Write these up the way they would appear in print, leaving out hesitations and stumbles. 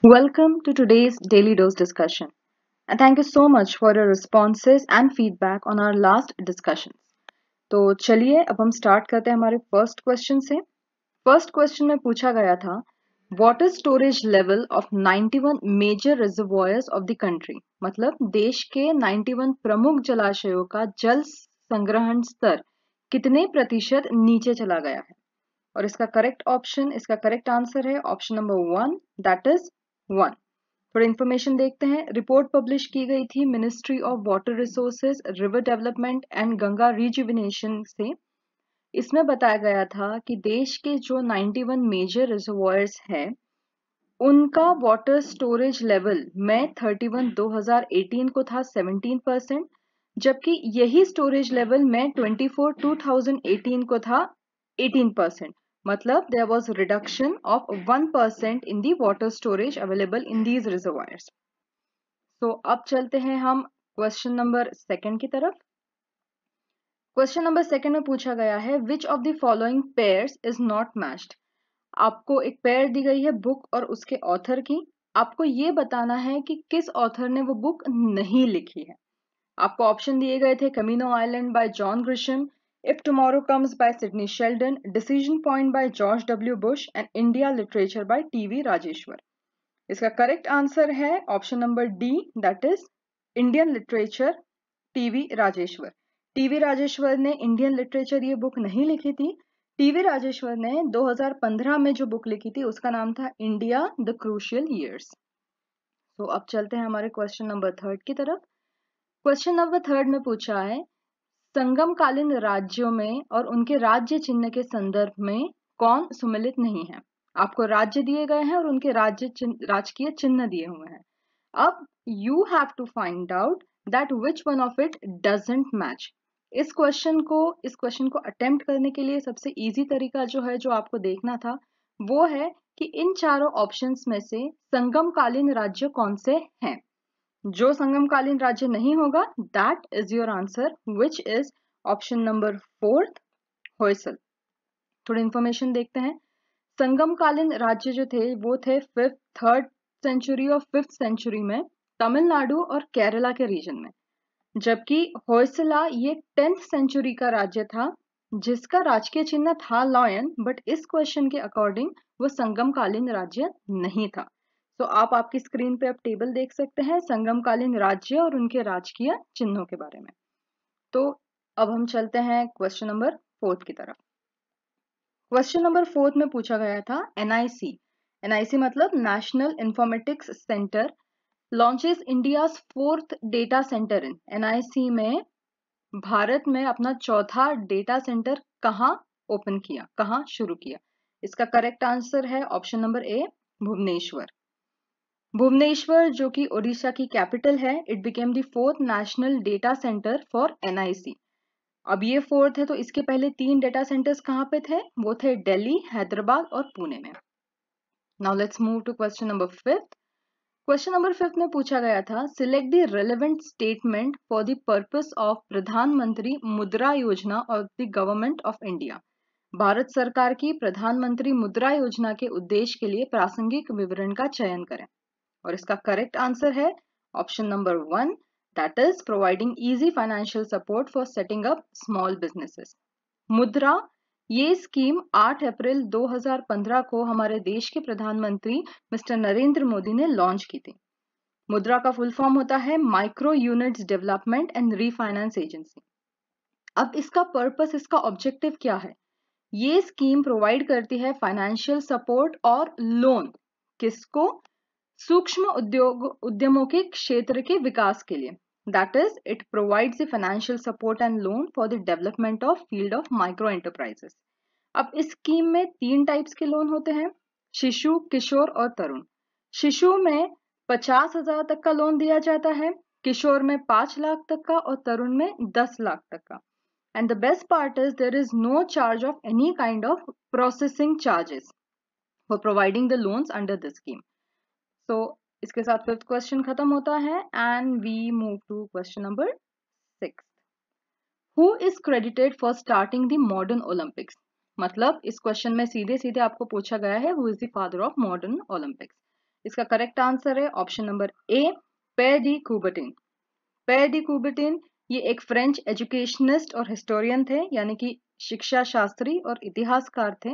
Welcome to today's Daily Dose discussion, and thank you so much for your responses and feedback on our last discussions. तो चलिए अब हम start करते हैं हमारे फर्स्ट क्वेश्चन से। फर्स्ट क्वेश्चन में पूछा गया था water storage level of 91 major reservoirs of the country, मतलब देश के 91 प्रमुख जलाशयों का जल संग्रहण स्तर कितने प्रतिशत नीचे चला गया है। और इसका करेक्ट आंसर है ऑप्शन नंबर 1, दैट इज 1। थोड़ा इन्फॉर्मेशन देखते हैं। रिपोर्ट पब्लिश की गई थी ministry of water resources, river development and Ganga rejuvenation से। इसमें बताया गया था कि देश के जो 91 मेजर रिजर्वॉयर्स है उनका वाटर स्टोरेज लेवल मई 31 2018 को था 17%, जबकि यही स्टोरेज लेवल मई 24 2018 को था 18%। मतलब there was a reduction of 1% in the water storage available in these reservoirs. तो अब चलते हैं हम क्वेश्चन नंबर सेकंड की तरफ। क्वेश्चन नंबर सेकंड में पूछा गया है which of the following pairs is not matched. आपको एक पेयर दी गई है बुक और उसके ऑथर की। आपको ये बताना है कि किस ऑथर ने वो बुक नहीं लिखी है। आपको ऑप्शन दिए गए थे Camino island bye John Grisham, If Tomorrow Comes by Sidney Sheldon, Decision Point by George W. Bush and India Literature by T.V. Rajeshwar. इसका करेक्ट आंसर है option number D, that is Indian literature TV Rajeshwar. TV Rajeshwar ने Indian literature ये book नहीं लिखी थी। TV Rajeshwar ने 2015 में जो बुक लिखी थी उसका नाम था इंडिया द क्रूशियल ईयर्स। तो अब चलते हैं हमारे क्वेश्चन नंबर थर्ड की तरफ। क्वेश्चन नंबर थर्ड में पूछा है संगमकालीन राज्यों में और उनके राज्य चिन्ह के संदर्भ में कौन सुमेलित नहीं है। आपको राज्य दिए गए हैं और उनके राजकीय चिन्ह दिए हुए हैं। अब you have to find out that which one of it doesn't match. इस क्वेश्चन को अटेम्प्ट करने के लिए सबसे इजी तरीका जो है जो आपको देखना था वो है कि इन चारों ऑप्शंस में से संगमकालीन राज्य कौन से हैं। जो संगमकालीन राज्य नहीं होगा that is your answer which is option number fourth, Hoysala. थोड़ी इंफॉर्मेशन देखते हैं। संगमकालीन राज्य जो थे वो थे थर्ड सेंचुरी और फिफ्थ सेंचुरी में तमिलनाडु और केरला के रीजन में, जबकि होयसला ये 10th सेंचुरी का राज्य था जिसका राजकीय चिन्ह था लॉयन, बट इस क्वेश्चन के अकॉर्डिंग वो संगमकालीन राज्य नहीं था। तो आप आपकी स्क्रीन पे अब टेबल देख सकते हैं संगमकालीन राज्य और उनके राजकीय चिन्हों के बारे में। तो अब हम चलते हैं क्वेश्चन नंबर फोर्थ की तरफ। क्वेश्चन नंबर फोर्थ में पूछा गया था एनआईसी। एनआईसी मतलब national informatics centre launches India's fourth data centre in. NIC में भारत में अपना चौथा डेटा सेंटर कहाँ ओपन किया, कहाँ शुरू किया। इसका करेक्ट आंसर है option number A, Bhubaneswar. Bhubaneswar जो कि ओडिशा की कैपिटल है, it became the fourth national data centre for NIC. अब ये फोर्थ है तो इसके पहले 3 डेटा सेंटर्स कहाँ पे थे, वो थे दिल्ली, हैदराबाद और पुणे में। Now let's move to question number fifth. Question number fifth में पूछा गया था select the relevant statement for the purpose of Pradhan Mantri Mudra Yojana of the government of India. Bharat सरकार की प्रधानमंत्री मुद्रा योजना के उद्देश्य के लिए प्रासंगिक विवरण का चयन करें। और इसका करेक्ट आंसर है option number 1, that is providing easy financial support for setting up small businesses. मुद्रा ये स्कीम 8 अप्रैल 2015 को हमारे देश के प्रधानमंत्री मिस्टर नरेंद्र मोदी ने लॉन्च की थी। मुद्रा का फुल फॉर्म होता है micro units development and refinance agency. अब इसका पर्पस, इसका ऑब्जेक्टिव क्या है। ये स्कीम प्रोवाइड करती है फाइनेंशियल सपोर्ट और लोन किसको, सूक्ष्म उद्यमों के क्षेत्र के विकास के लिए। That is it provides the financial support and loan for the development of field of micro enterprises. अब इस स्कीम में 3 टाइप्स के लोन होते हैं, शिशु, किशोर और तरुण। शिशु में 50,000 तक का लोन दिया जाता है, किशोर में 5 लाख तक का और तरुण में 10 लाख तक का। And the best part is there is no charge of any kind of processing charges for providing the loans under this scheme. तो इसके साथ फिफ्थ क्वेश्चन खत्म होता है and we move to question number 6। Who is credited for starting the modern Olympics. मतलब इस question में सीधे सीधे आपको पूछा गया है who is the father of modern Olympics. इसका करेक्ट आंसर है option number A, Pierre de Coubertin. Pierre de Coubertin ये एक फ्रेंच एजुकेशनिस्ट और हिस्टोरियन थे, यानी कि शिक्षा शास्त्री और इतिहासकार थे।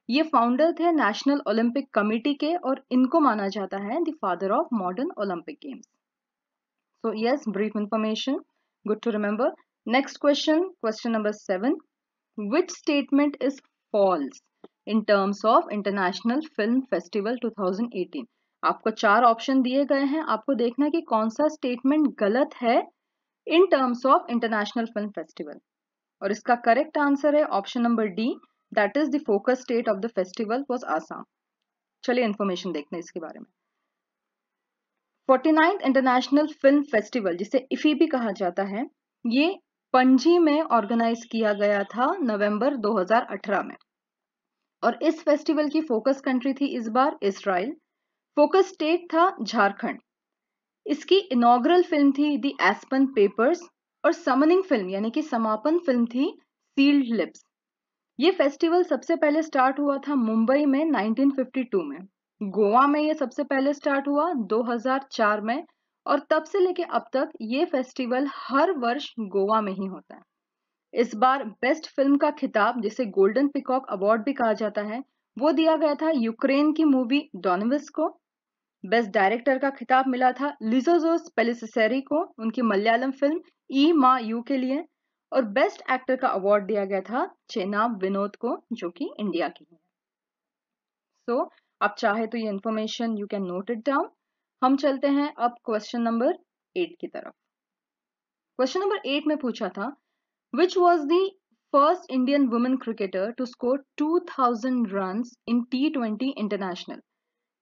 ये फाउंडर थे नेशनल ओलंपिक कमेटी के और इनको माना जाता है the father of modern Olympic games. So yes, brief information, good to remember. Next question, question number 7, which statement is false in terms of International Film Festival 2018? आपको 4 option दिए गए हैं, आपको देखना कि कौन सा स्टेटमेंट गलत है in terms of international film festival, और इसका करेक्ट आंसर है option number D, that is the focus state of the festival was Assam. चलिए इंफॉर्मेशन देखते हैं इसके बारे में। 49th इंटरनेशनल फिल्म फेस्टिवल, जिसे इफी भी कहा जाता है, ये पणजी में ऑर्गेनाइज किया गया था नवंबर 2018 में, और इस फेस्टिवल की फोकस कंट्री थी इस बार इजराइल, फोकस स्टेट था झारखंड। इसकी इनॉग्रल फिल्म थी द एस्पन पेपर्स, और समनिंग फिल्म यानी कि समापन फिल्म थी सील्ड लिप्स। ये फेस्टिवल सबसे पहले स्टार्ट हुआ था मुंबई में 1952 में, गोवा में ये सबसे पहले स्टार्ट हुआ 2004 में, और तब से लेके अब तक ये फेस्टिवल हर वर्ष गोवा में ही होता है। इस बार बेस्ट फिल्म का खिताब, जिसे गोल्डन पिकॉक अवार्ड भी कहा जाता है, वो दिया गया था यूक्रेन की मूवी डॉनविस को। बेस्ट डायरेक्टर का खिताब मिला था लिजोजोस पेलिसेरी को, उनकी मलयालम फिल्म ई मा यू के लिए, और बेस्ट एक्टर का अवार्ड दिया गया था चेनाब विनोद को, जो कि इंडिया की है। सो आप चाहे तो ये information you can note it down. हम चलते हैं अब क्वेश्चन नंबर 8 की तरफ। क्वेश्चन नंबर 8 में पूछा था, which was the first Indian women cricketer to score 2000 runs in T20 International?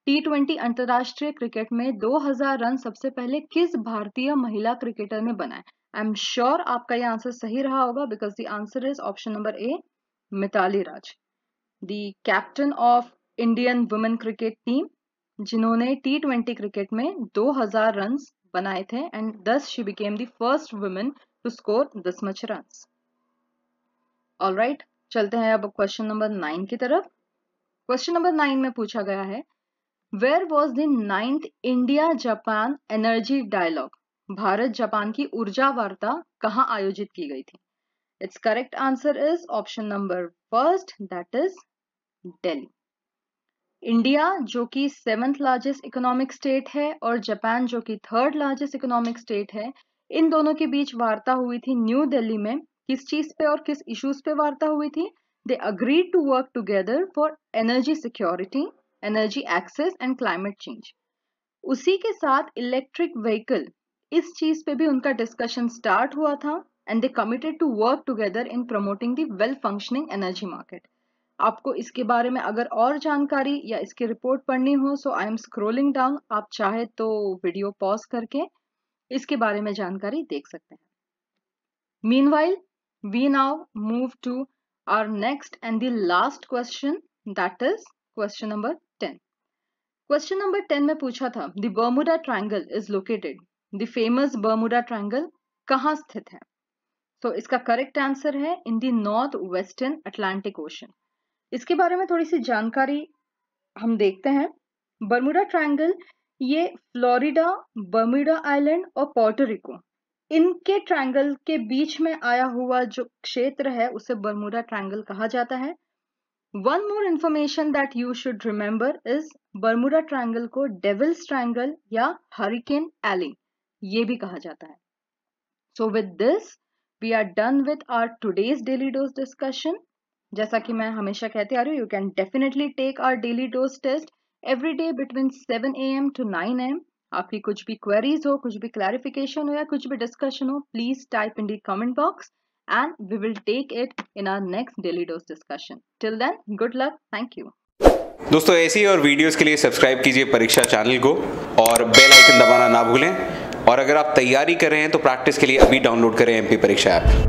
T20 अंतरराष्ट्रीय क्रिकेट में 2000 रन सबसे पहले किस भारतीय महिला क्रिकेटर ने बनाए? आई एम श्योर आपका ये आंसर सही रहा होगा, because the answer is option number A, Mitali Raj, the captain of Indian women cricket team, जिन्होंने T20 क्रिकेट में 2000 रन बनाए थे, and thus she became the first woman to score this much runs. Alright, चलते हैं अब क्वेश्चन नंबर 9 की तरफ। Question number 9 में पूछा गया है, Where was the 9th India Japan Energy Dialogue? Bharat Japan की ऊर्जा वार्ता कहाँ आयोजित की गई थी? Its correct answer is option number first, that is Delhi. India जो कि 7th लार्जेस्ट इकोनॉमिक स्टेट है और जापान जो कि 3rd लार्जेस्ट इकोनॉमिक स्टेट है, इन दोनों के बीच वार्ता हुई थी न्यू दिल्ली में। किस चीज पे और किस इश्यूज पे वार्ता हुई थी? They agreed to work together for energy security, energy access and climate change. उसी के साथ इलेक्ट्रिक व्हीकल, इस चीज पे भी उनका डिस्कशन स्टार्ट हुआ था, and they committed to work together in promoting the well functioning energy market. आपको इसके बारे में अगर और जानकारी या इसकी रिपोर्ट पढ़नी हो, सो आई एम स्क्रोलिंग डाउन, आप चाहे तो वीडियो पॉज करके इसके बारे में जानकारी देख सकते हैं। Meanwhile we now move to our next and the last question, that is question number 10। Question number 10 में पूछा था, the Bermuda triangle is located, the famous Bermuda triangle कहाँ स्थित है? तो इसका करेक्ट आंसर है in the north western Atlantic ocean. इसके बारे में थोड़ी सी जानकारी हम देखते हैं। बर्मुडा ट्रायंगल ये फ्लोरिडा, बर्मुडा आइलैंड और पोर्टो रिको, इनके ट्रायंगल के बीच में आया हुआ जो क्षेत्र है उसे बर्मुडा ट्रायंगल कहा जाता है। One more information that you should remember is, Bermuda triangle को डेविल्स ट्रायंगल या हरिकेन एली ये भी कहा जाता है। So with this we are done with our today's daily dose discussion. जैसा कि मैं हमेशा कहते आ रही हूँ, you can definitely take our daily dose test every day between 7 AM to 9 AM। आपकी कुछ भी क्वेरीज हो, कुछ भी क्लैरिफिकेशन हो या कुछ भी डिस्कशन हो, please type in the comment box and we will take it in our next daily dose discussion. Till then, good luck, thank you. दोस्तों ऐसी और वीडियोस के लिए सब्सक्राइब कीजिए परीक्षा चैनल को और बेल आइकन दबाना ना भूलें। और अगर आप तैयारी कर रहे हैं तो प्रैक्टिस के लिए अभी डाउनलोड करें MP परीक्षा ऐप।